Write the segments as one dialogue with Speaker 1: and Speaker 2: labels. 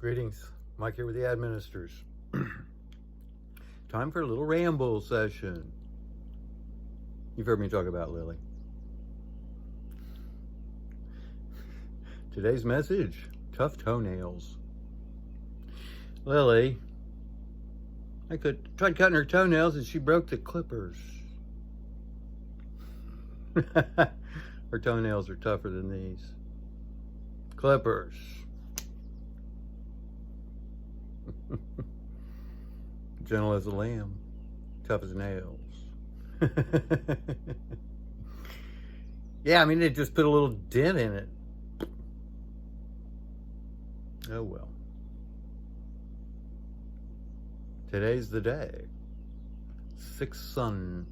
Speaker 1: Greetings, Mike here with the Administers. Time for a little ramble session. You've heard me talk about Lily. Today's message, tough toenails. Lily, tried cutting her toenails and she broke the clippers. Her toenails are tougher than these. Clippers. Gentle as a lamb, tough as nails. Yeah, I mean, they just put a little dent in it. Oh well. Today's the day. 6th sun.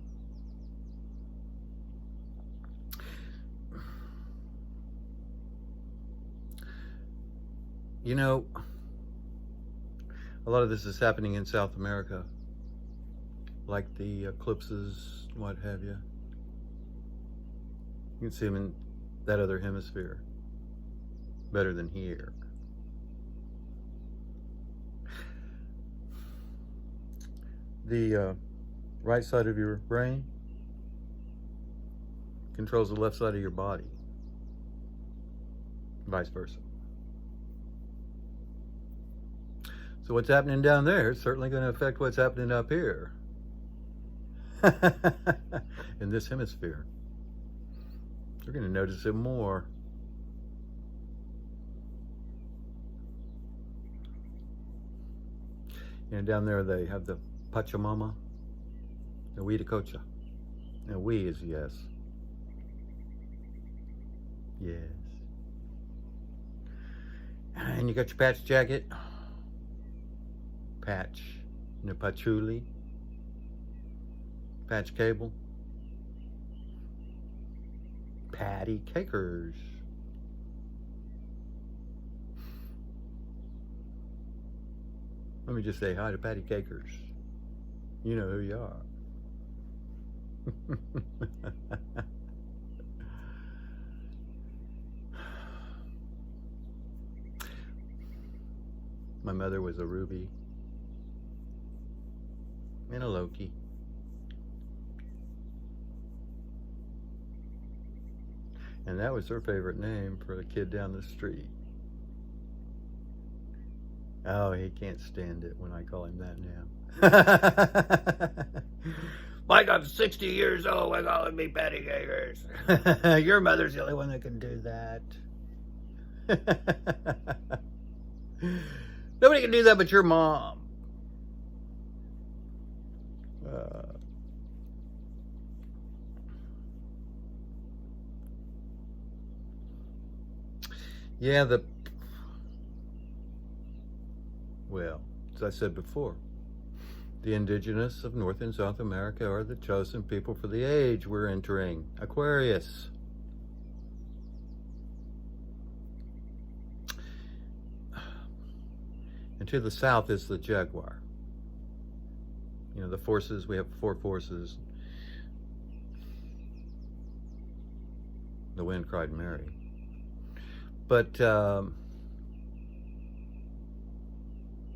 Speaker 1: You know, a lot of this is happening in South America, like the eclipses, what have you. You can see them in that other hemisphere, better than here. The right side of your brain controls the left side of your body, vice versa. So what's happening down there is certainly going to affect what's happening up here in this hemisphere. You're going to notice it more. And down there they have the Pachamama, the Huiracocha. And we is yes. Yes. And you got your patch jacket. Patch, the patchouli, patch cable, patty cakers. Let me just say hi to patty cakers. You know who you are. My mother was a Ruby and a Loki. And that was her favorite name for the kid down the street. Oh, he can't stand it when I call him that now. Mike, I'm 60 years old. I call me Patty Gagers. Your mother's the only one that can do that. Nobody can do that but your mom. Yeah, well, as I said before, the indigenous of North and South America are the chosen people for the age we're entering, Aquarius. And to the south is the jaguar. You know, the forces, we have 4 forces. The wind cried Mary. But,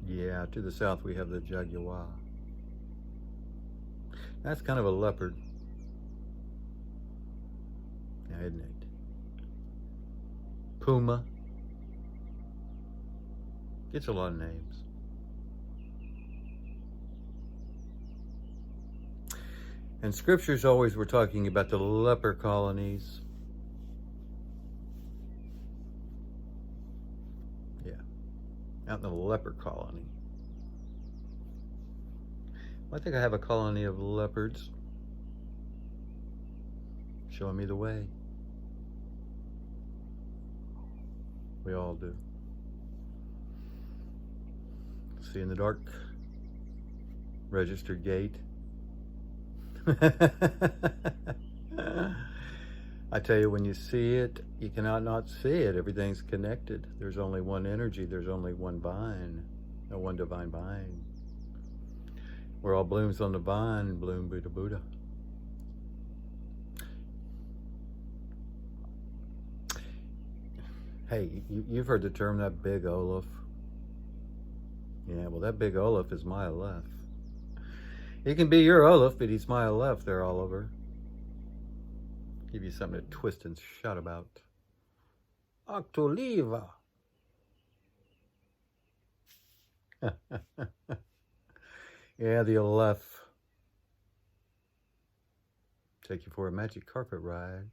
Speaker 1: yeah, to the south we have the jaguar. That's kind of a leopard. Yeah, isn't it? Puma. Gets a lot of names. And scriptures always were talking about the leper colonies. Yeah, out in the leper colony. I think I have a colony of leopards showing me the way. We all do. See in the dark, registered gate. I tell you, when you see it, you cannot not see it. Everything's connected. There's only one energy. There's only one vine. No one divine vine. Where all blooms on the vine, bloom Buddha Buddha. Hey, you've heard the term that big Olaf. Yeah, well, that big Olaf is my Aleph. He can be your Olaf, but he's my Aleph there, Oliver. Give you something to twist and shout about. Octoliva. Yeah, the Aleph. Take you for a magic carpet ride.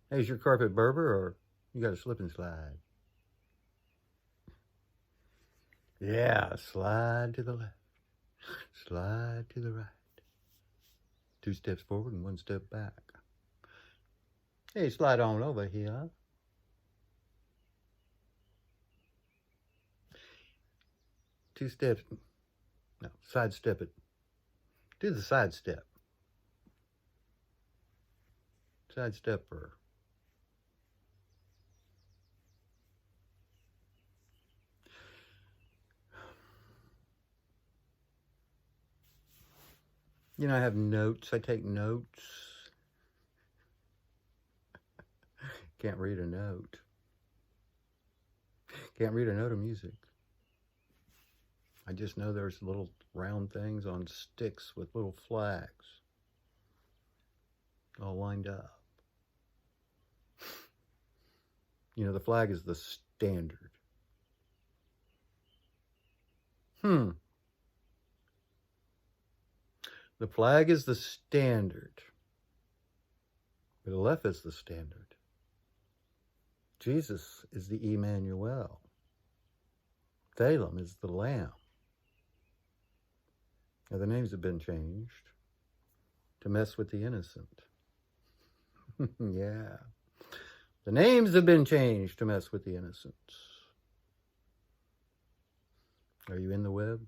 Speaker 1: Hey, is your carpet Berber or you got a slip and slide? Yeah, slide to the left. Slide to the right. 2 steps forward and 1 step back. Hey, slide on over here. Two steps. No, side step it. Do the side step. Side stepper. You know, I have notes. I take notes. Can't read a note. Can't read a note of music. I just know there's little round things on sticks with little flags all lined up. You know, the flag is the standard. The flag is the standard. But the left is the standard. Jesus is the Emmanuel. Thalem is the lamb. Now, the names have been changed to mess with the innocent. Yeah. The names have been changed to mess with the innocent. Are you in the web?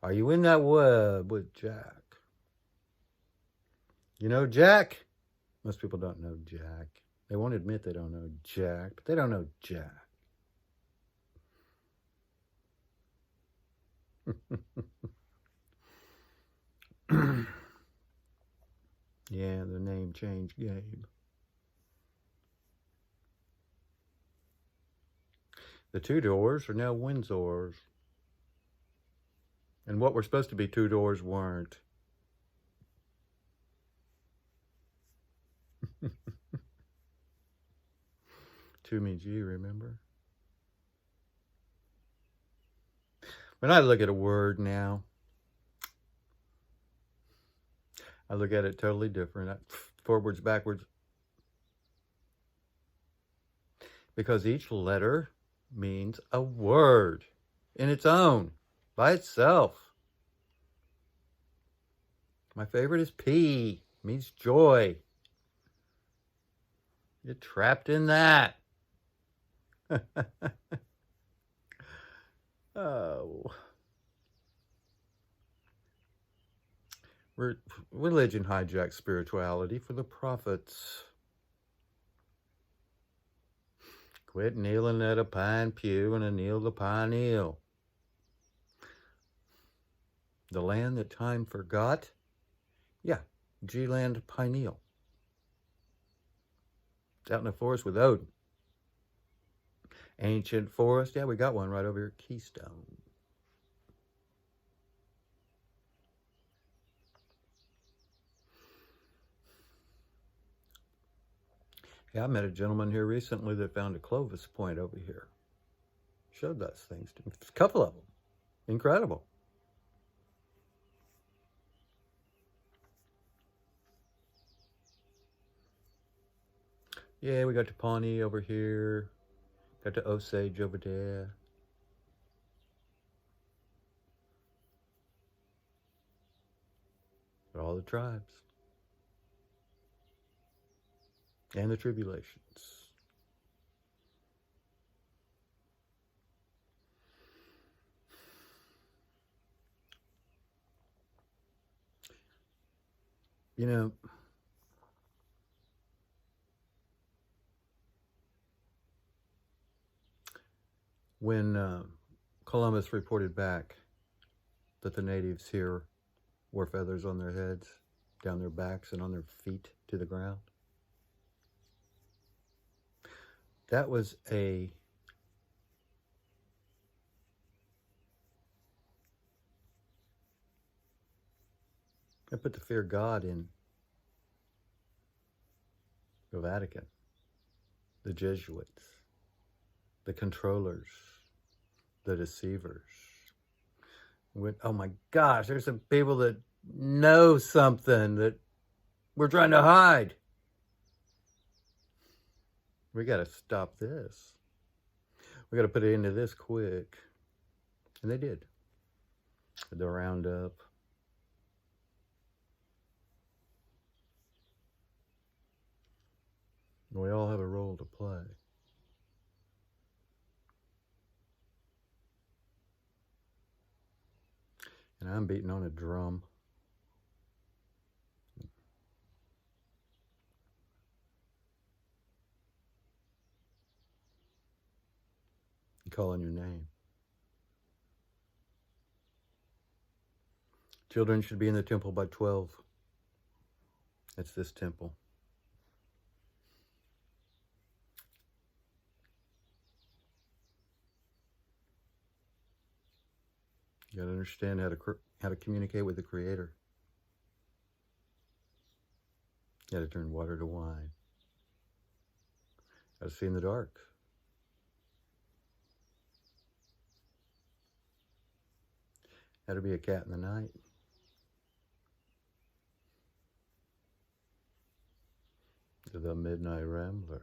Speaker 1: Are you in that web with Jack? You know Jack? Most people don't know Jack. They won't admit they don't know Jack, but they don't know Jack. Yeah, the name change Gabe. The 2 doors are now Windsors. And what were supposed to be 2 doors weren't. 2 means you, remember? When I look at a word now, I look at it totally different. Forwards, backwards. Because each letter means a word in its own, by itself. My favorite is P, means joy. You're trapped in that. Oh. Religion hijacks spirituality for the prophets. Quit kneeling at a pine pew and kneel the pineal. The land that time forgot? Yeah, G-land pineal. It's out in the forest with Odin. Ancient forest. Yeah, we got one right over here at Keystone. Yeah, I met a gentleman here recently that found a Clovis Point over here. Showed those things to me. A couple of them. Incredible. Yeah, we got the Pawnee over here. Got the Osage over there. All the tribes. And the tribulations. You know, when Columbus reported back that the natives here wore feathers on their heads, down their backs, and on their feet to the ground, That was I put the fear of God in the Vatican, the Jesuits, the controllers, the deceivers. Went, oh my gosh, there's some people that know something that we're trying to hide. We got to stop this. We got to put it into this quick. And they did. The roundup. We all have a role to play. And I'm beating on a drum. Calling your name. Children should be in the temple by 12. It's this temple. You got to understand how to communicate with the Creator. You got to turn water to wine. Got to see in the dark. How to be a cat in the night. The Midnight Rambler.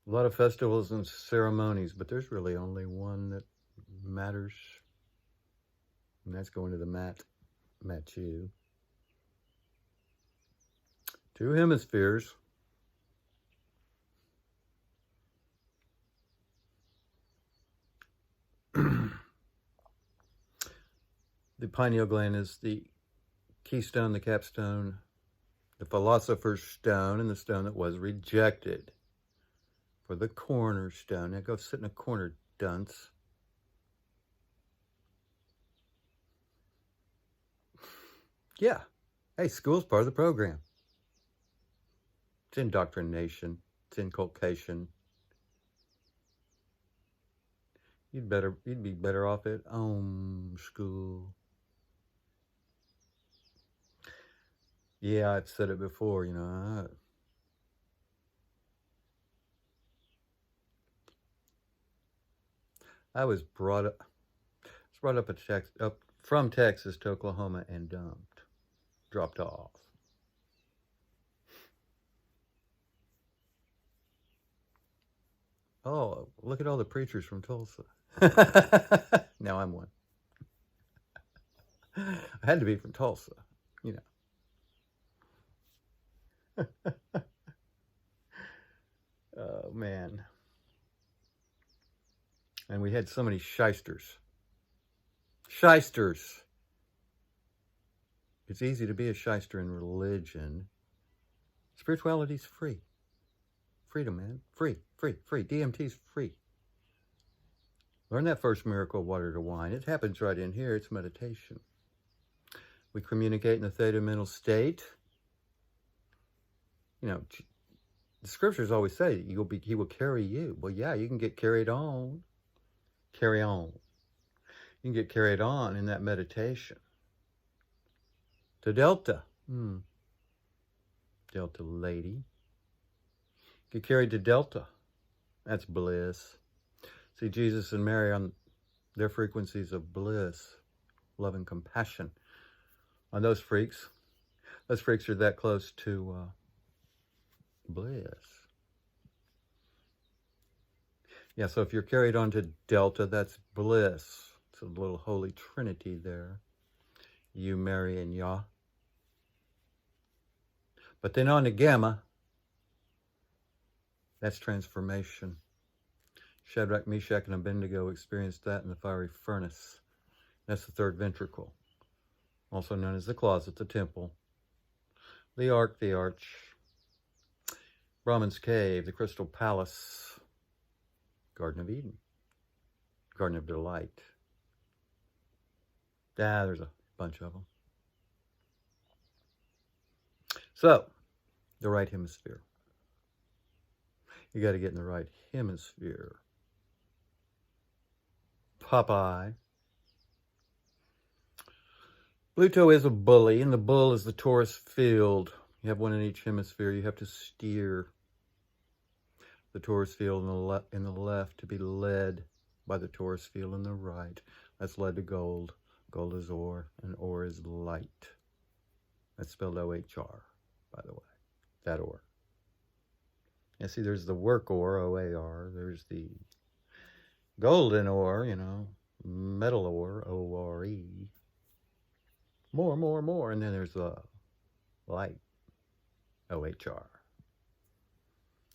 Speaker 1: A lot of festivals and ceremonies, but there's really only one that matters, and that's going to the Matchu. 2 hemispheres. The pineal gland is the keystone, the capstone, the philosopher's stone, and the stone that was rejected for the cornerstone. Now go sit in a corner, dunce. Yeah. Hey, school's part of the program. It's indoctrination. It's inculcation. You'd be better off at school. Yeah, I've said it before, I was brought up from Texas to Oklahoma and dropped off. Oh, look at all the preachers from Tulsa. Now I'm one. I had to be from Tulsa, Oh, man. And we had so many shysters. Shysters. It's easy to be a shyster in religion. Spirituality's free. Freedom, man. Free. DMT's free. Learn that first miracle, water to wine. It happens right in here. It's meditation. We communicate in the theta mental state. The scriptures always say he will carry you. Well, yeah, you can get carried on. Carry on. You can get carried on in that meditation. To Delta. Delta lady. Get carried to Delta. That's bliss. See Jesus and Mary on their frequencies of bliss, love, and compassion. On those freaks are that close to bliss. Yeah, so if you're carried on to Delta, that's bliss. It's a little holy trinity there. You, Mary, and Yah. But then on to Gamma, that's transformation. Shadrach, Meshach, and Abednego experienced that in the fiery furnace. That's the third ventricle, also known as the closet, the temple, the ark, the arch, Brahman's cave, the crystal palace, Garden of Eden, Garden of Delight. There's a bunch of them. So, the right hemisphere. You got to get in the right hemisphere. Popeye. Pluto is a bully, and the bull is the Taurus field. You have one in each hemisphere. You have to steer the Taurus field in the left to be led by the Taurus field in the right. That's led to gold. Gold is Ohr, and Ohr is light. That's spelled O-H-R, by the way. That Ohr. And see, there's the work Ohr, O-A-R. There's the golden Ohr, you know, metal Ohr, O-R-E. More, more, more. And then there's the light, O-H-R.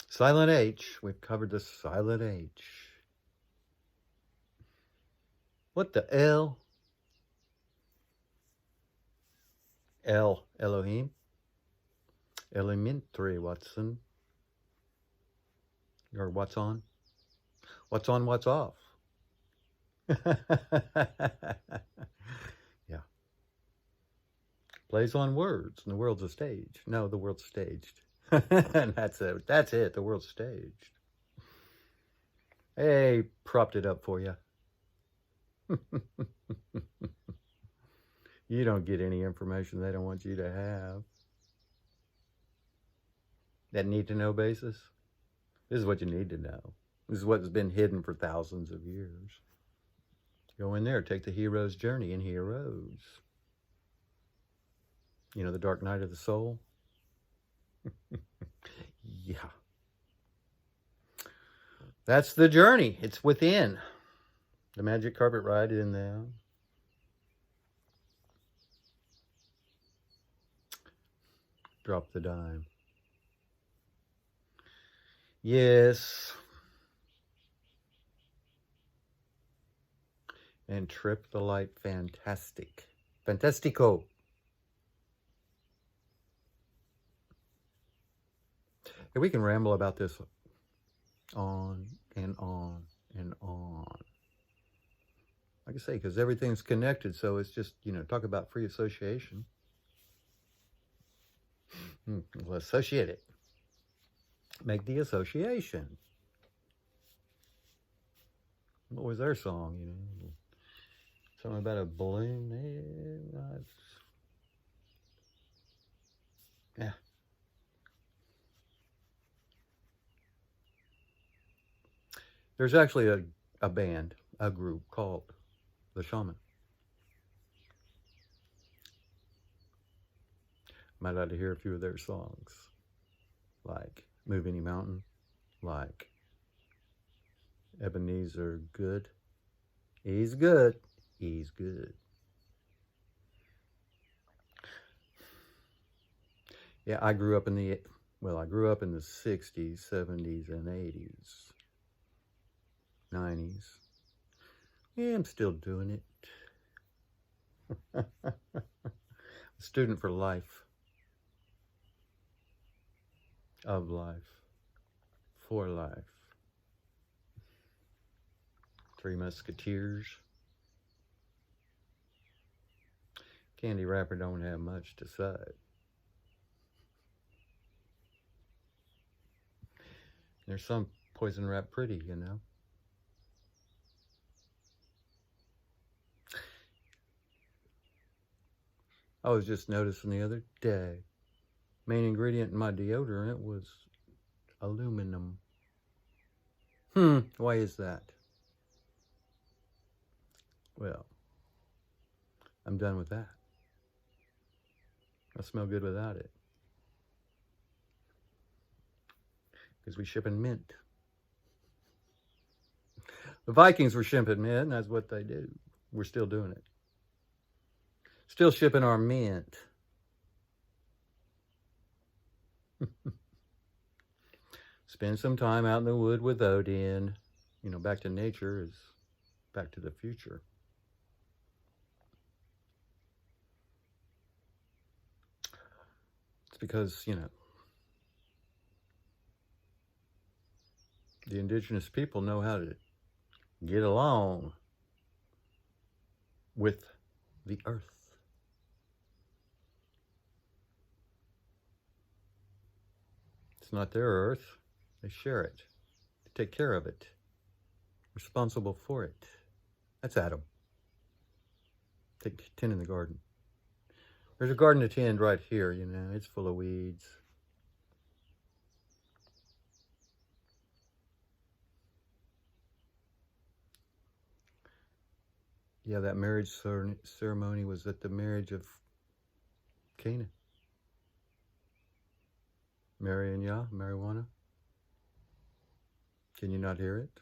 Speaker 1: Silent H. We've covered the silent H. What the L? L. Elohim. Elementary, Watson. Or what's on? What's on, what's off? Yeah. Plays on words, and the world's a stage. No, the world's staged. And that's it. That's it. The world's staged. Hey, propped it up for you. You don't get any information they don't want you to have. That need-to-know basis. This is what you need to know. This is what's been hidden for thousands of years. Go in there, take the hero's journey in Heroes. You know, the dark night of the soul? Yeah. That's the journey. It's within. The magic carpet ride in there. Drop the dime. Yes. And trip the light fantastic. Fantastico. And we can ramble about this on and on and on. Like I say, because everything's connected, so it's just, you know, talk about free association. We'll associate it. Make the association. What was their song, you know? Something about a balloon. Yeah. There's actually a band, a group called The Shaman. Might like to hear a few of their songs, like Move Any Mountain, like Ebenezer Good. He's good. He's good. Yeah, I grew up in the 60s, 70s, and 80s, 90s. Yeah, I'm still doing it. Student for life. Of life. For life. Three Musketeers. Candy wrapper don't have much to say. There's some poison wrap pretty, you know. I was just noticing the other day, main ingredient in my deodorant was aluminum. Why is that? Well, I'm done with that. I smell good without it. Because we ship in mint. The Vikings were shipping mint, and that's what they do. We're still doing it. Still shipping our mint. Spend some time out in the wood with Odin. You know, back to nature is back to the future. It's because, you know, the indigenous people know how to get along with the earth. It's not their earth. They share it. They take care of it. Responsible for it. That's Adam. Take 10 in the garden. There's a garden to tend right here, you know. It's full of weeds. Yeah, that marriage ceremony was at the marriage of Canaan. Mary and Yah, marijuana. Can you not hear it?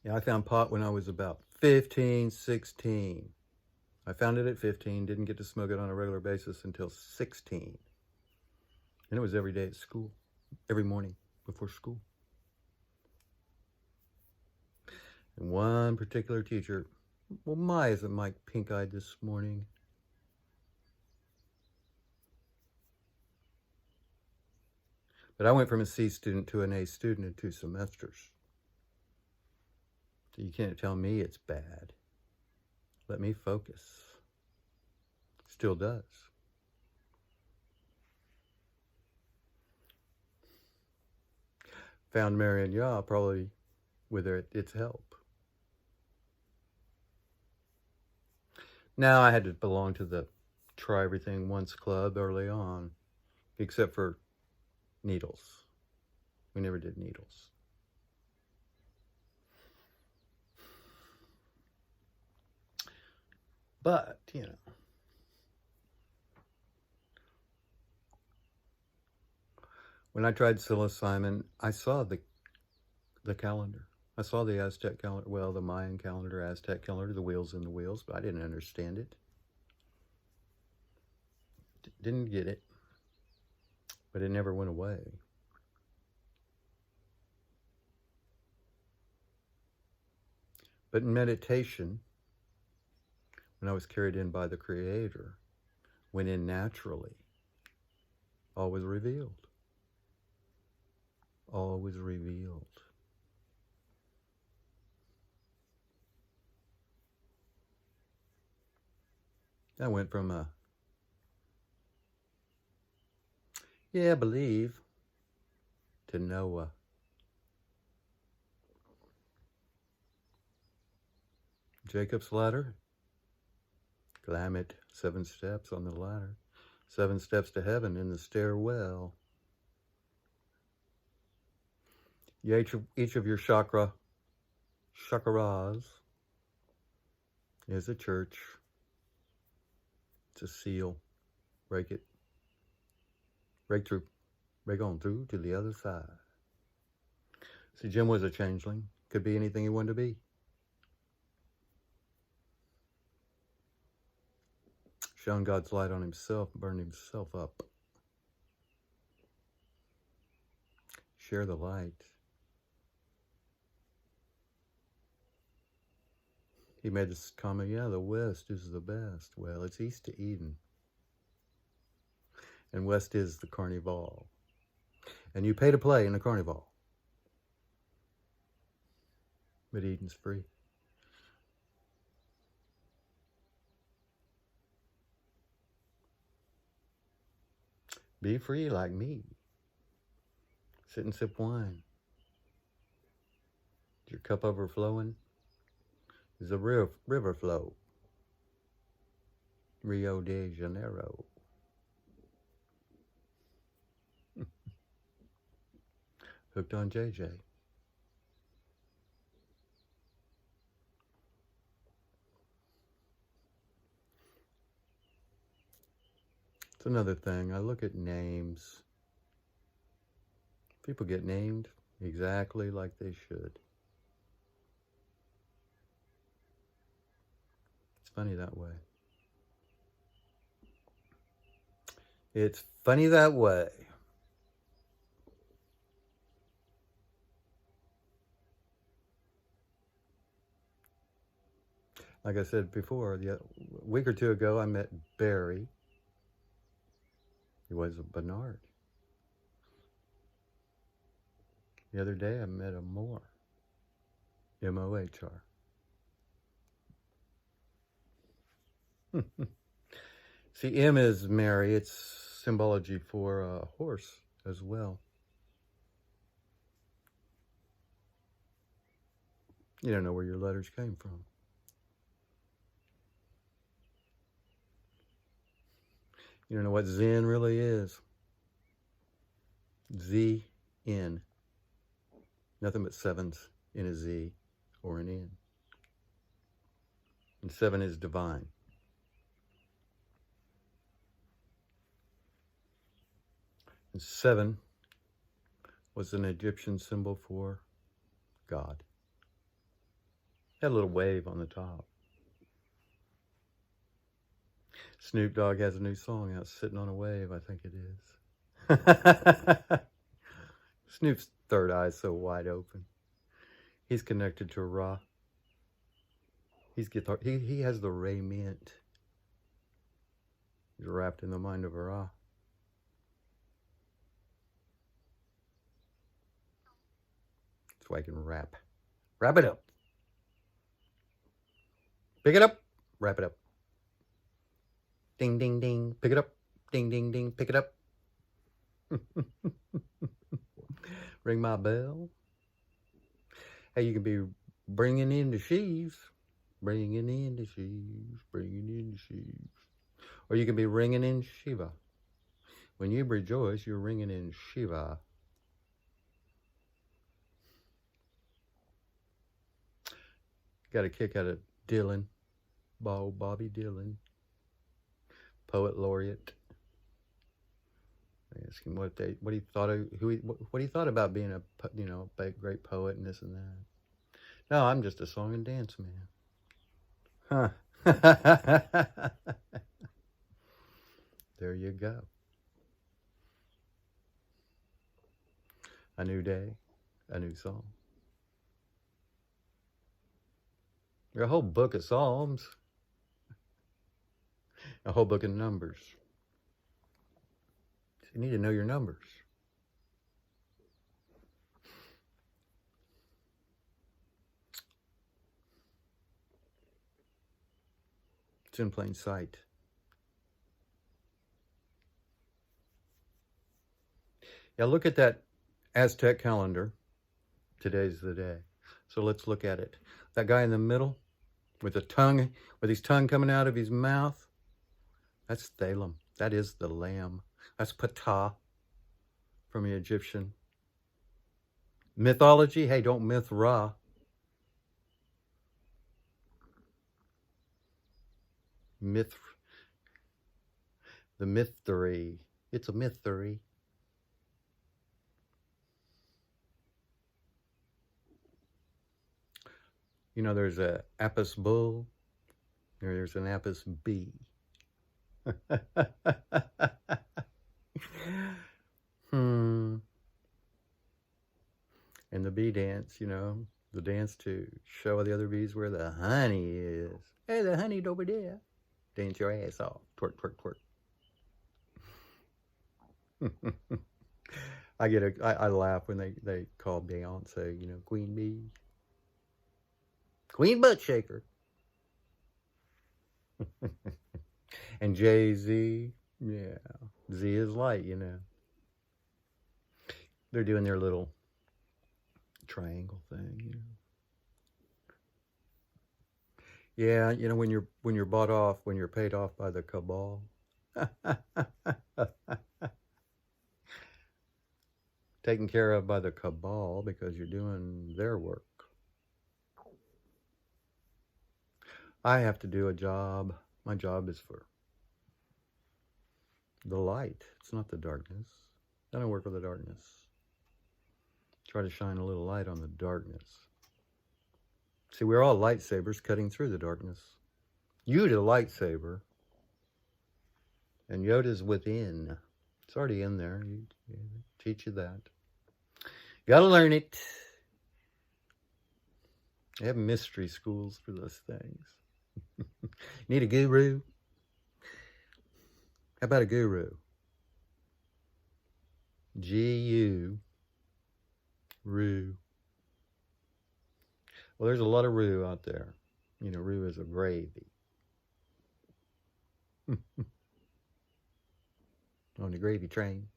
Speaker 1: Yeah, I found pot when I was about 15, 16. I found it at 15, didn't get to smoke it on a regular basis until 16. And it was every day at school, every morning before school. And one particular teacher, well, my, isn't Mike pink-eyed this morning? But I went from a C student to an A student in 2 semesters. So you can't tell me it's bad. Let me focus. Still does. Found Mary and Yah probably with its help. Now I had to belong to the Try Everything Once club early on, except for needles. We never did needles. But, you know, when I tried psilocybin, I saw the calendar. I saw the Aztec calendar, well, the Mayan calendar, Aztec calendar, the wheels in the wheels, but I didn't understand it. Didn't get it, but it never went away. But in meditation, when I was carried in by the Creator, went in naturally, all was revealed. All was revealed. I went from a, yeah, believe, to Noah. Jacob's ladder, climb it, 7 steps on the ladder, 7 steps to heaven in the stairwell. Each of your chakras is a church. It's a seal. Break it. Break through. Break on through to the other side. See, Jim was a changeling. Could be anything he wanted to be. Shone God's light on himself, burned himself up. Share the light. He made this comment, yeah, the West is the best. Well, it's east to Eden. And West is the carnival. And you pay to play in the carnival. But Eden's free. Be free like me. Sit and sip wine. Is your cup overflowing? Is a river flow? Rio de Janeiro. Hooked on JJ. It's another thing. I look at names. People get named exactly like they should. It's funny that way. It's funny that way. Like I said before, a week or 2 ago, I met Barry. He was a Bernard. The other day, I met a Mohr. M-O-H-R. See, M is Mary. It's symbology for a horse as well. You don't know where your letters came from. You don't know what Zen really is. Z-N. Nothing but sevens in a Z or an N. And 7 is divine. And 7 was an Egyptian symbol for God. Had a little wave on the top. Snoop Dogg has a new song out, Sitting on a Wave, I think it is. Snoop's third eye's so wide open. He's connected to Ra. He has the Ray Mint. He's wrapped in the mind of Ra. That's why I can rap. Wrap it up. Pick it up. Wrap it up. Ding, ding, ding. Pick it up. Ding, ding, ding. Pick it up. Ring my bell. Hey, you can be bringing in the sheaves. Bringing in the sheaves. Bringing in the sheaves. Or you can be ringing in Shiva. When you rejoice, you're ringing in Shiva. Got a kick out of Dylan. Bobby Dylan. Poet laureate. I asked him what he thought of what he thought about being a great poet and this and that. No, I'm just a song and dance man. Huh. There you go. A new day, a new song. There's a whole book of Psalms. A whole book of numbers. You need to know your numbers. It's in plain sight. Yeah, look at that Aztec calendar. Today's the day. So let's look at it. That guy in the middle with the tongue, with his tongue coming out of his mouth, that's Thalem. That is the lamb. That's Ptah from the Egyptian mythology. Hey, don't myth Ra. The mystery. It's a mystery. You know, there's a Apis bull. There's an Apis bee. And the bee dance, the dance to show the other bees where the honey is. Hey, the honey's over there. Dance your ass off. Twerk, twerk, twerk. I laugh when they call Beyonce, Queen Bee. Queen Butt Shaker. And Jay-Z, yeah. Z is light, They're doing their little triangle thing, Yeah, when you're bought off, when you're paid off by the cabal. Taken care of by the cabal because you're doing their work. I have to do a job. My job is for the light. It's not the darkness. I don't work with the darkness. Try to shine a little light on the darkness. See, we're all lightsabers cutting through the darkness. You the lightsaber. And Yoda's within. It's already in there. Teach you that. Gotta learn it. They have mystery schools for those things. Need a guru? How about a guru? G-U. Rue. Well, there's a lot of rue out there. Rue is a gravy. on the gravy train.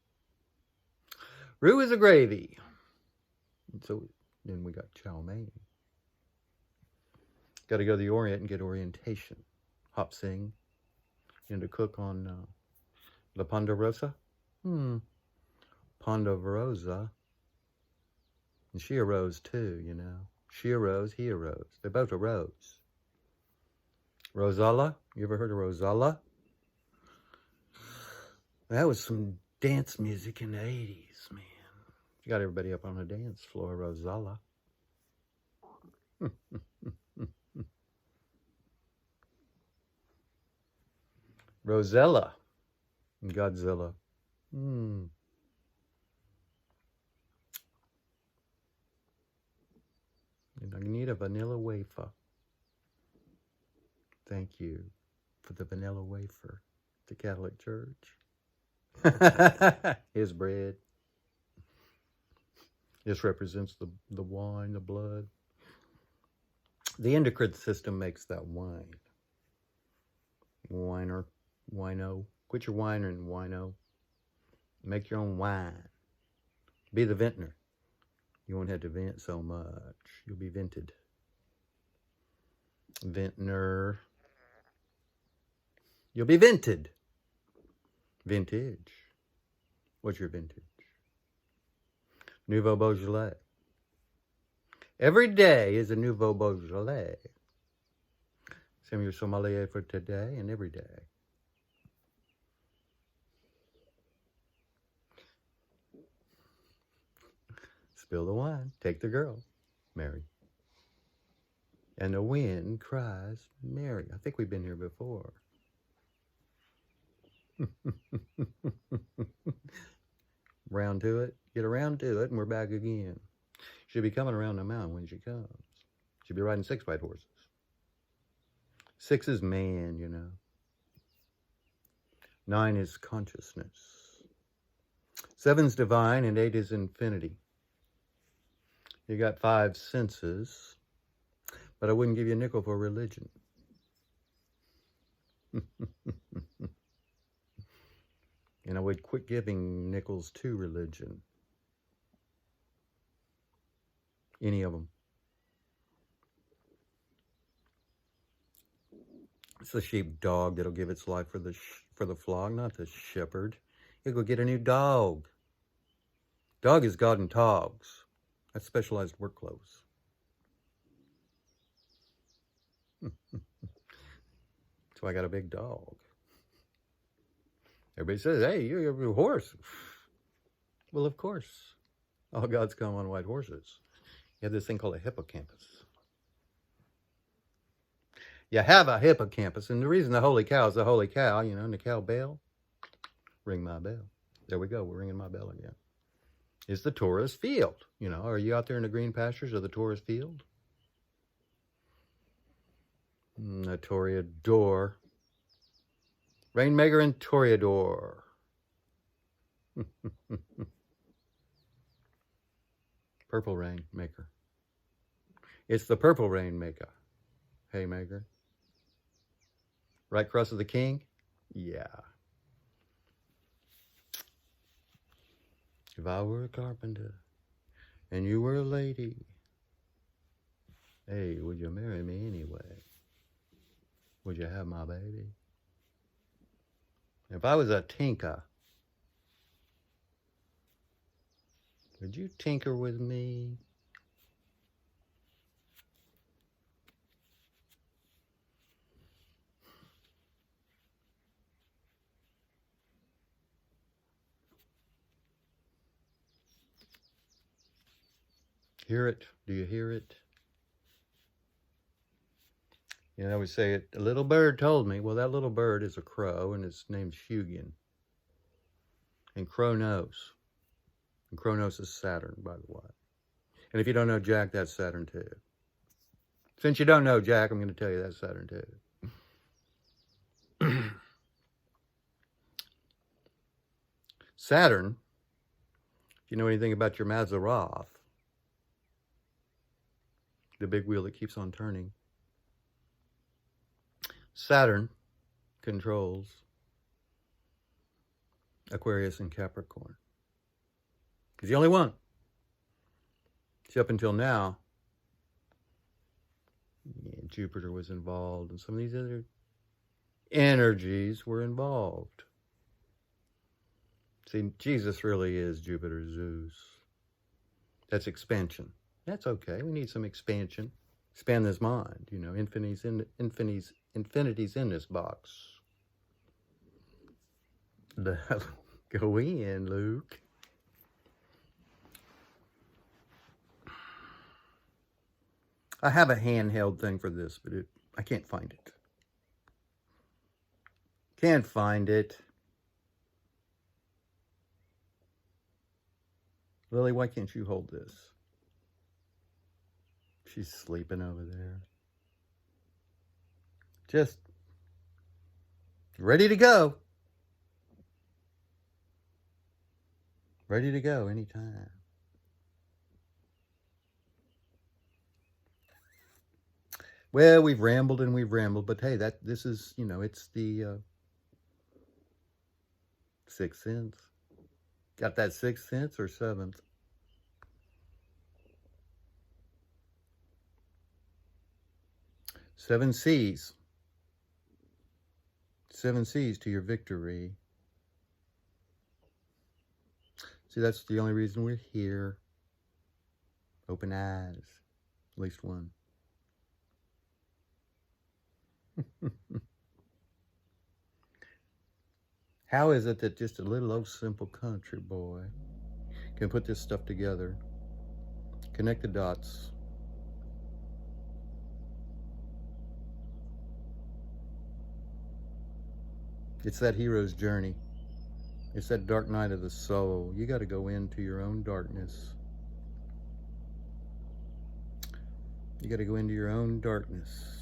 Speaker 1: Rue is a gravy. And so then we got chow mein. Got to go to the Orient and get orientation. Hop sing. And to cook on La Ponderosa. Ponderosa. And she arose too, you know. She arose, he arose. They both arose. Rosella. You ever heard of Rosella? That was some dance music in the 80s, man. You got everybody up on the dance floor, Rosella. Rosella and Godzilla. And I need a vanilla wafer. Thank you for the vanilla wafer. The Catholic Church. His bread. This represents the wine, the blood. The endocrine system makes that wine. Wino. Quit your whining, wino. Make your own wine. Be the vintner. You won't have to vent so much. You'll be vented. Vintner. You'll be vented. Vintage. What's your vintage? Nouveau Beaujolais. Every day is a Nouveau Beaujolais. Send your sommelier for today and every day. Spill the wine. Take the girl. Mary. And the wind cries, Mary. I think we've been here before. Round to it. Get around to it, and we're back again. She'll be coming around the mountain when she comes. She'll be riding 6 white horses. 6 is man, you know. 9 is consciousness. 7's divine, and 8 is infinity. You got 5 senses, but I wouldn't give you a nickel for religion. And I would quit giving nickels to religion. Any of them. It's the sheepdog that'll give its life for the flock, not the shepherd. You go get a new dog. Dog is God in togs. That's specialized work clothes. So I got a big dog. Everybody says, hey, you have a horse. Well, of course. All gods come on white horses. You have this thing called a hippocampus. You have a hippocampus, and the reason the holy cow is the holy cow, you know, and the cow bell, ring my bell. There we go, we're ringing my bell again. It's the Taurus field. You know, are you out there in the green pastures of the Taurus field? The Toreador. Rainmaker and Toreador. Purple rainmaker. It's the purple rainmaker. Haymaker. Right cross of the king? Yeah. If I were a carpenter and you were a lady, hey, would you marry me anyway? Would you have my baby? If I was a tinker, would you tinker with me? Hear it? Do you hear it? You know, we say it, a little bird told me. Well, that little bird is a crow, and its name's Hugin. And crow knows. And Kronos is Saturn, by the way. And if you don't know Jack, that's Saturn too. Since you don't know Jack, I'm going to tell you that's Saturn too. Saturn, if you know anything about your Mazzaroth, the big wheel that keeps on turning, Saturn controls Aquarius and Capricorn. He's the only one. See, up until now, Jupiter was involved, and some of these other energies were involved. See, Jesus really is Jupiter Zeus. That's expansion. That's okay. We need some expansion. Expand this mind. You know, infinity's in this box. Go in, Luke. I have a handheld thing for this, but I can't find it. Can't find it. Lily, why can't you hold this? She's sleeping over there. Just ready to go. Ready to go anytime. Well, we've rambled, but hey, this is, you know, it's the sixth sense. Got that sixth sense or seventh? Seven C's. Seven C's to your victory. See, that's the only reason we're here. Open eyes. At least one. How is it that just a little old simple country boy can put this stuff together? Connect the dots. It's that hero's journey. It's that dark night of the soul. You got to go into your own darkness. You got to go into your own darkness.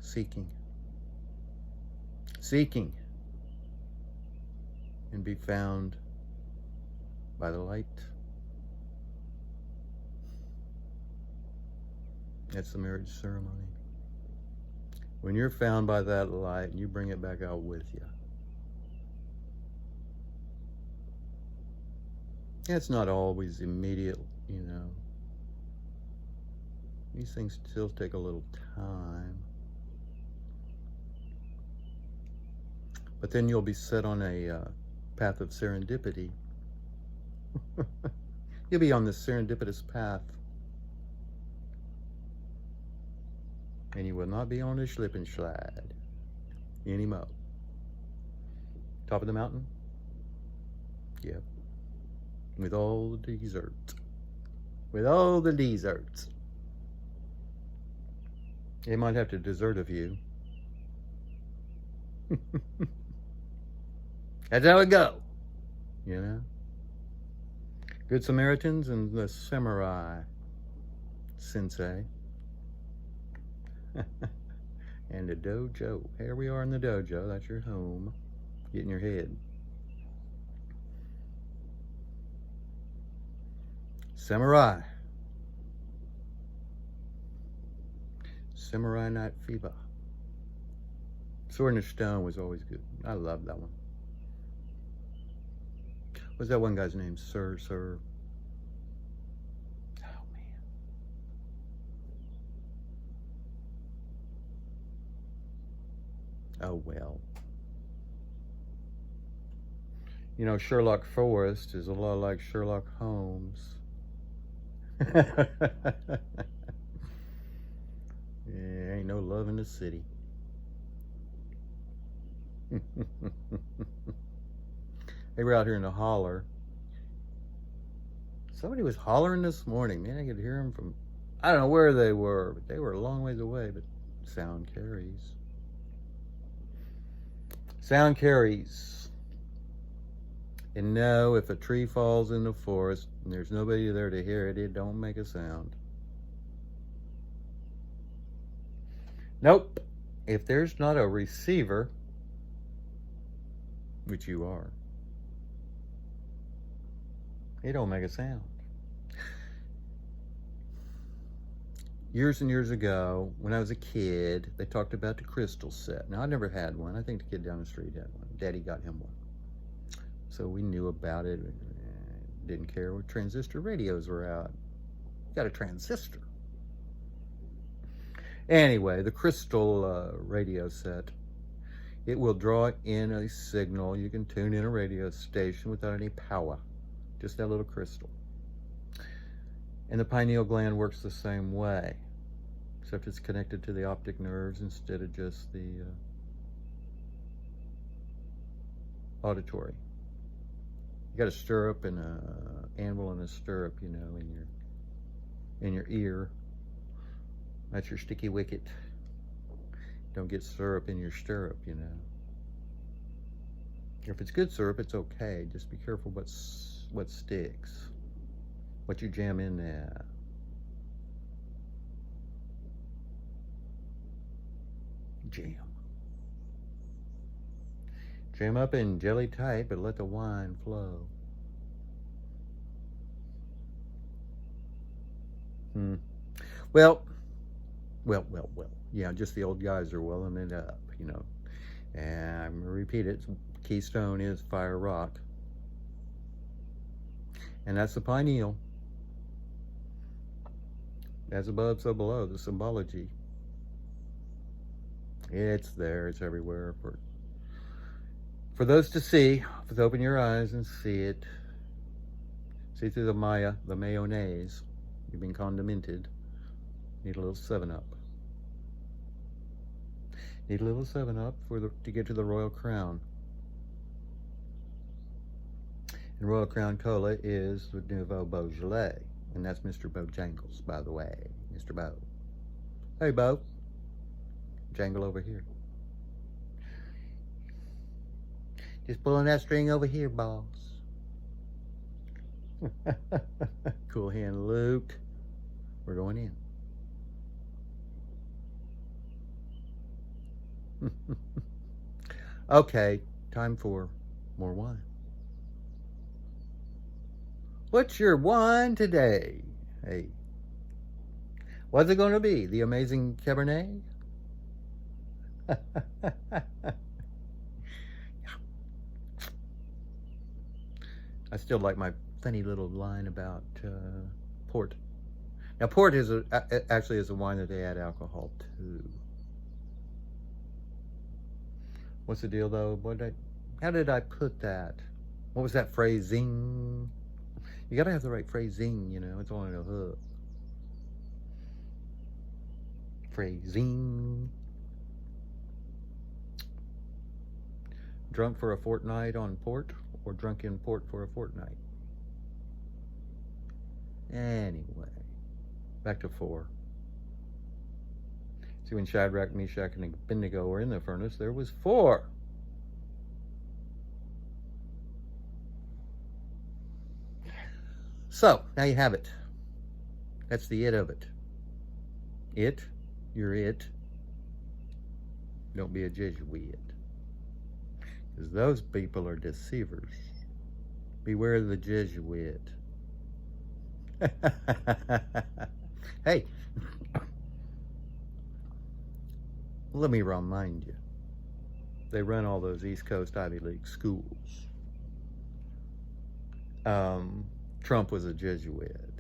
Speaker 1: Seeking. Seeking. And be found by the light. That's the marriage ceremony. When you're found by that light, and you bring it back out with you. It's not always immediate, you know. These things still take a little time. But then you'll be set on a path of serendipity. You'll be on this serendipitous path. And you will not be on a slip and slide anymore. Top of the mountain? Yep. With all the desserts. With all the desserts. They might have to desert a few. That's how it go. You know? Good Samaritans and the samurai. Sensei. And the dojo. Here we are in the dojo. That's your home. Get in your head. Samurai. Samurai Night Fever. Sword in the Stone was always good. I love that one. What's that one guy's name? Sir. Oh, man. Oh, well. You know, Sherlock Forrest is a lot like Sherlock Holmes. Yeah, ain't no love in the city. They were out here in the holler. Somebody was hollering this morning. Man, I could hear them from, I don't know where they were, but they were a long ways away, but sound carries. Sound carries. And no, if a tree falls in the forest and there's nobody there to hear it, it don't make a sound. Nope. If there's not a receiver, which you are, it don't make a sound. Years and years ago, when I was a kid, they talked about the crystal set. Now, I never had one. I think the kid down the street had one. Daddy got him one. So we knew about it. Didn't care what transistor radios were out. Got a transistor. Anyway, the crystal radio set, it will draw in a signal. You can tune in a radio station without any power, just that little crystal. And the pineal gland works the same way, except it's connected to the optic nerves instead of just the auditory. You got a stirrup and a anvil and a stirrup, you know, in your ear. That's your sticky wicket. Don't get syrup in your stirrup, you know. If it's good syrup, it's okay. Just be careful what sticks, what you jam in there. Jam up in jelly tight, but let the wine flow. Well. Yeah, just the old guys are welling it up, you know. And I'm going to repeat it. Keystone is fire rock. And that's the pineal. As above, so below, the symbology. It's there, it's everywhere. For those to see, just open your eyes and see it. See through the Maya, the mayonnaise. You've been condimented. Need a little 7-Up. Need a little 7-Up to get to the Royal Crown. And Royal Crown Cola is the Nouveau Beaujolais. And that's Mr. Bojangles, by the way. Mr. Bo. Hey, Bo. Jangle over here. Just pulling that string over here, boss. Cool hand, Luke. We're going in. Okay, time for more wine. What's your wine today? Hey, what's it going to be? The amazing Cabernet? I still like my funny little line about port. Now, port is actually is a wine that they add alcohol to. What's the deal, though? How did I put that? What was that phrasing? You got to have the right phrasing, you know. It's only a hook. Phrasing. Drunk for a fortnight on port, or drunk in port for a fortnight? Anyway, back to 4. See, when Shadrach, Meshach, and Abednego were in the furnace, there was 4. So, now you have it. That's the it of it. It, you're it. Don't be a Jesuit. Because those people are deceivers. Beware of the Jesuit. Hey, let me remind you, they run all those East Coast Ivy League schools. Trump was a Jesuit.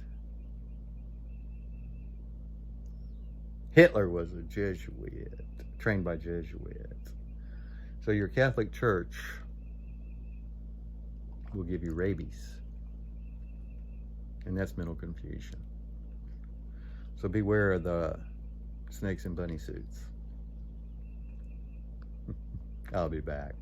Speaker 1: Hitler was a Jesuit, trained by Jesuits. So your Catholic Church will give you rabies. And that's mental confusion. So beware of the snakes in bunny suits. I'll be back.